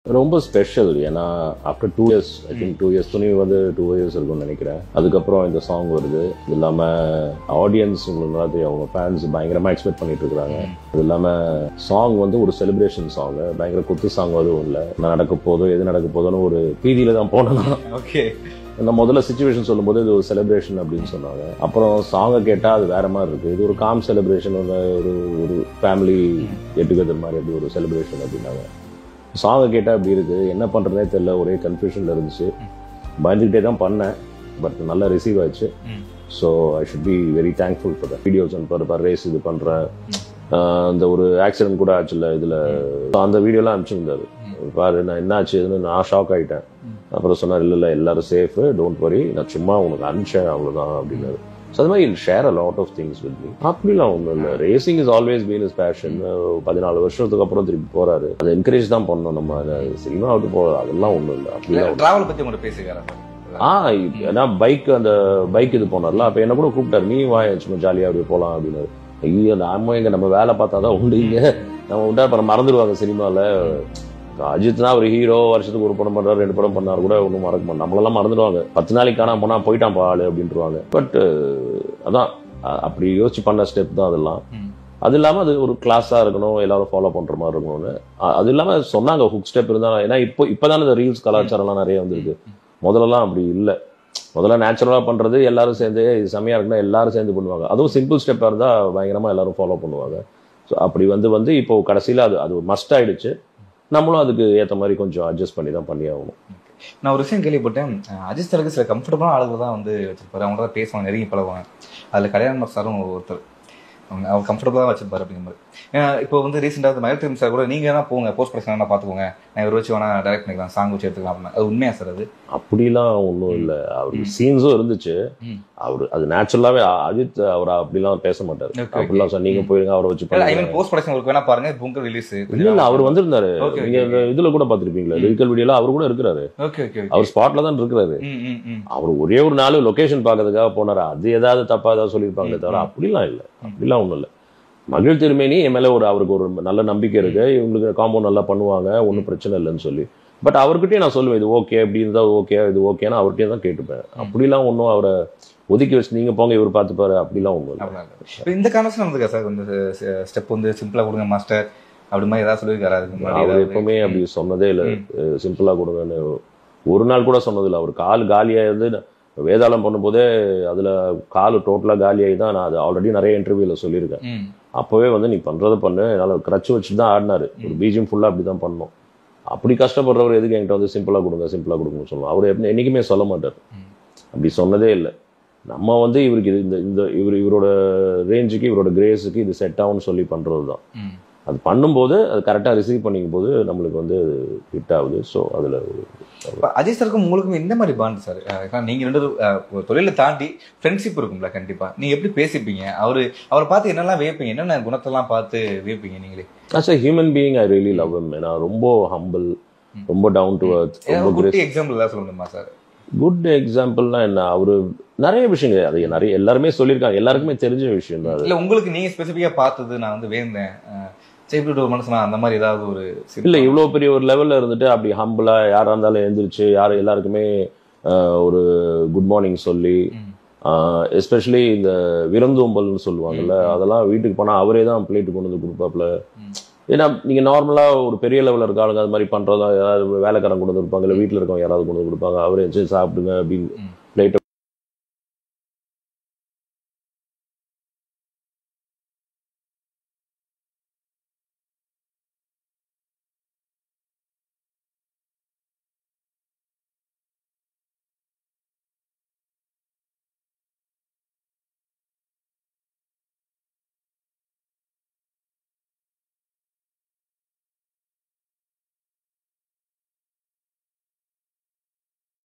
ரொம்ப ஸ்பெஷல். ஏன்னா after 2 years, I think 2 years, Thunivu வந்து 2 இயர்ஸ் இருக்கும்னு நினைக்கிறேன். அதுக்கப்புறம் இந்த சாங் வருது. இது இல்லாம ஆடியன்ஸ் உங்களுக்கு நல்லா தெரியும், அவங்க ஃபேன்ஸ் பயங்கரமா எக்ஸ்பெக்ட் பண்ணிட்டு இருக்காங்க. அது இல்லாம சாங் வந்து ஒரு செலிப்ரேஷன் சாங், பயங்கர குத்து சாங் அதுவும் இல்லை. என்ன நடக்க போதோ எது நடக்க போதோன்னு ஒரு பீதியில தான் போனோம். ஓகே, நான் முதல்ல சிச்சுவேஷன் சொல்லும்போது இது ஒரு செலிப்ரேஷன் அப்படின்னு சொன்னாங்க. அப்புறம் சாங்கை கேட்டால் அது வேற மாதிரி இருக்கு. இது ஒரு காம் செலிப்ரேஷன், ஒரு ஒரு ஃபேமிலி கெட் டுகெதர் மாதிரி அப்படி ஒரு செலிப்ரேஷன் அப்படின்னாங்க. சாங்கை கேட்டால் அப்படி இருக்கு, என்ன பண்றதே தெரியல, ஒரே கன்ஃபியூஷன்ல இருந்துச்சு. பயந்துகிட்டே தான் பண்ணேன், பட் நல்லா ரிசீவ் ஆயிடுச்சு. So I should be very thankful for that. Videos per race இது பண்றேன். அந்த ஒரு ஆக்சிடென்ட் கூட ஆச்சுல்ல இதுல, அந்த வீடியோலாம் அனுப்பிச்சிருந்தாரு. பாரு நான் என்ன ஆச்சுன்னு நான் ஷாக் ஆகிட்டேன். அப்புறம் சொன்னார், இல்லை எல்லாரும் சேஃப், டோன்ட் வரி, நான் சும்மா உனக்கு அனுப்பிச்சேன் அவ்வளோதான் அப்படின்னாரு. ஸோ அது மாதிரி share a lot of things with me. அப்படிலாம் ஒன்றும் இல்லை. Racing is always been is passion. 14 வருஷத்துக்கு அப்புறம் திருப்பி போறாரு, அதை என்கரேஜ் தான் பண்ணணும். நம்ம சினிமா விட்டு போறது அதெல்லாம் ஒன்றும் இல்லை. அப்படிலாம் டிராவல் பத்தி உங்கள்கிட்ட பேசுகிறாரா? ஏன்னா அந்த பைக் இது போனார்ல, அப்ப என்ன கூட கூப்பிட்டாரு, நீ வாய சும்மா ஜாலியா அப்படி போலாம் அப்படின்னாரு. ஐயோ நாம எங்க நம்ம வேலை பார்த்தாதான் உண்டு, இங்க நம்ம உண்டா அப்புறம் மறந்துடுவாங்க சினிமால. அஜித்னா ஒரு ஹீரோ, வருஷத்துக்கு ஒரு படம் பண்றாரு, 2 படம் பண்ணாரு கூட ஒன்றும் மறக்க மாட்டோம். நம்மளெல்லாம் மறந்துடுவாங்க. 10 நாளைக்கு காணாம போனா போயிட்டான் பாலு அப்படின்ட்டுருவாங்க. பட் அதான் அப்படி யோசிச்சு பண்ண ஸ்டெப் தான் அதெல்லாம். அது இல்லாம அது ஒரு கிளாஸா இருக்கணும், எல்லாரும் ஃபாலோ பண்ற மாதிரி இருக்கணும்னு. அது இல்லாம சொன்னாங்க ஹுக் ஸ்டெப் இருந்தா. ஏன்னா இப்பதானே இந்த ரீல்ஸ் கலாச்சாரம்லாம் நிறைய வந்திருக்கு. முதல்லலாம் அப்படி இல்லை. முதல்ல நேச்சுரலா பண்றது, எல்லாரும் சேர்ந்து இது செமையா இருக்குன்னா எல்லாரும் சேர்ந்து பண்ணுவாங்க. அதுவும் சிம்பிள் ஸ்டெப்பா இருந்தா பயங்கரமா எல்லாரும் ஃபாலோ பண்ணுவாங்க. ஸோ அப்படி வந்து இப்போ கடைசியில அது மஸ்ட் ஆயிடுச்சு. நம்மளும் அதுக்கு ஏற்ற மாதிரி கொஞ்சம் அட்ஜஸ்ட் பண்ணி தான் பண்ணி ஆகணும். நான் ஒரு விஷயம் கேள்விப்பட்டேன், அஜித் சாருக்கு சில கம்ஃபர்டபுளான ஆளுகள் தான் வந்து வச்சிருப்பாரு, அவங்க தான் பேசுவாங்க, நெருங்கி பழகுவாங்க. அதில் கல்யாணம் சாரும் ஒருத்தர், அவர் கம்ஃபர்டபுளாக தான் வச்சிருப்பாரு அப்படிங்கிற மாதிரி. இப்போ வந்து ரீசெண்டாக மயில்திரும் சார் கூட நீங்கள் வேணா போங்க, போஸ்ட் ப்ரொடக்ஷன் வேணா பார்த்துக்கோங்க, நான் இவர் வச்சு வேணா டைரக்ட் பண்ணிக்கலாம், சாங் வச்சு எடுத்துக்கலாம் அப்படின்னா, அது உண்மையா சார்? அது அப்படிலாம் ஒன்றும் இல்லை. அவருக்கு சீன்ஸும் இருந்துச்சு. அவர் அது நேச்சுரலாவே அஜித் அவர் அப்படிலாம் பேச மாட்டாரு. அப்படிலாம் சார் நீங்க போயிருங்க அவரை வச்சு போஸ்ட் ப்ரொடக்ஷன் ஒர்க் வேணா பாருங்க, பொங்கல் ரிலீஸ் இல்ல அவர் வந்திருந்தாரு. நீங்க இதுல கூட பாத்துருப்பீங்களா, லிரிக்கல் வீடியோல அவர் கூட இருக்கிறாரு. அவர் ஸ்பாட்ல தான் இருக்கிறாரு. அவர் ஒரே ஒரு நாள் லொகேஷன் பாக்கிறதுக்காக போனாரு. அது ஏதாவது தப்பா ஏதாவது சொல்லியிருப்பாங்களே தவிர அப்படிலாம் இல்லை. அப்படிலாம் ஒண்ணும் இல்லை. மகிழ் திருமேனி என் மேல அவருக்கு ஒரு நல்ல நம்பிக்கை இருக்கு, இவங்களுக்கு காம்பவுண்ட் நல்லா பண்ணுவாங்க, ஒன்றும் பிரச்சனை இல்லைன்னு சொல்லி. பட் அவர்கிட்டயே நான் சொல்லுவேன், இது ஓகே அப்படின்னு ஓகே, இது ஓகேன்னா அவர்கிட்டயே தான் கேட்டுப்பேன். அப்படிலாம் ஒன்றும் அவரை ஒதுக்கி வச்சு நீங்க போங்க இவர் பார்த்துப்பாரு அப்படிலாம் ஒன்றும் இல்லை. இந்த கான்வர்சேஷன் நடந்துக்கா சார்? இந்த ஸ்டெப் வந்து சிம்பிளா கொடுங்க மாஸ்டர் அப்படி மாதிரி ஏதாவது சொல்லியிருக்காரு? அவர் எப்பவுமே அப்படி சொன்னதே இல்லை, சிம்பிளா கொடுங்கன்னு ஒரு நாள் கூட சொன்னதில்லை. அவர் காலியா இருந்து வேதாளம் பண்ணும்போதே அதுல டோட்டலா காலியாகி தான் நான் அது ஆல்ரெடி நிறைய இன்டர்வியூல சொல்லியிருக்கேன். அப்பவே நீ பண்றதை பண்ணு, என்னால கிரச்சு வச்சுட்டு தான் ஆடினாரு. ஒரு பீஜம் ஃபுல்லா அப்படிதான் பண்ணோம். அப்படி கஷ்டப்படுறவர் எதுக்கு என்கிட்ட சிம்பிளா கொடுங்கன்னு சொல்லுவோம். அவர் என்னைக்குமே சொல்ல மாட்டார், அப்படி சொன்னதே இல்லை. நம்ம இவருக்கு இது இவரோட ரேஞ்சுக்கு இவரோட கிரேஸுக்கு இது செட் ஆகும்னு சொல்லி பண்றதுதான். அது பண்ணும்போது அது கரெக்டா ரிசீவ் பண்ணிக்கும் போது நம்மளுக்கு ஹிட் ஆகுது. ஸோ அதுல அஜித் சாருக்கும் உங்களுக்கும் இந்த மாதிரி பாண்ட் சார்? நீங்க 2 தொழிலை தாண்டி ஃப்ரெண்ட்ஷிப் இருக்கும்ல கண்டிப்பா. நீங்க எப்படி பேசிப்பீங்க? அவரை பார்த்து என்னெல்லாம் வியப்பீங்க, என்னென்ன குணத்தெல்லாம் பார்த்து வியப்பீங்க நீங்களே? As a human being I really love him. ஏன்னா ரொம்ப ஹம்பிள், ரொம்ப down to earth. Good example ஏதாவது சொல்லணுமா சார்? குட் எக்ஸாம்பிள்னா என்ன, அவரு நிறைய விஷயங்கள் அது நிறைய எல்லாருமே சொல்லியிருக்காங்க, எல்லாருக்குமே தெரிஞ்ச விஷயம் தான். இல்ல உங்களுக்கு நீங்க ஸ்பெசிஃபிக்கா பார்த்தது, நான் வேந்தேன் ஒரு மனுஷனா அந்த மாதிரி ஏதாவது ஒரு இல்ல, இவ்வளவு பெரிய ஒரு லெவல்ல இருந்துட்டு அப்படி ஹம்பிளா யாரா இருந்தாலும் எழுந்திருச்சு எல்லாருக்குமே ஒரு குட் மார்னிங் சொல்லி, எஸ்பெஷலி இந்த விருந்தோம்பல்னு சொல்லுவாங்கல்ல, அதெல்லாம் வீட்டுக்கு போனா அவரே தான் பிளேட்டு கொண்டு வந்து கொடுப்பாப்ல. ஏன்னா நீங்க நார்மலா ஒரு பெரிய லெவல்ல இருக்க ஆளுங்க அது மாதிரி பண்றதா, யாராவது வேலைக்காரன் கொண்டு வந்து கொடுப்பாங்க, இல்ல வீட்டுல இருக்கவங்க யாராவது கொண்டு வந்து கொடுப்பாங்க, அவரே சாப்பிடுங்க அப்படின்னு பிளேட்டை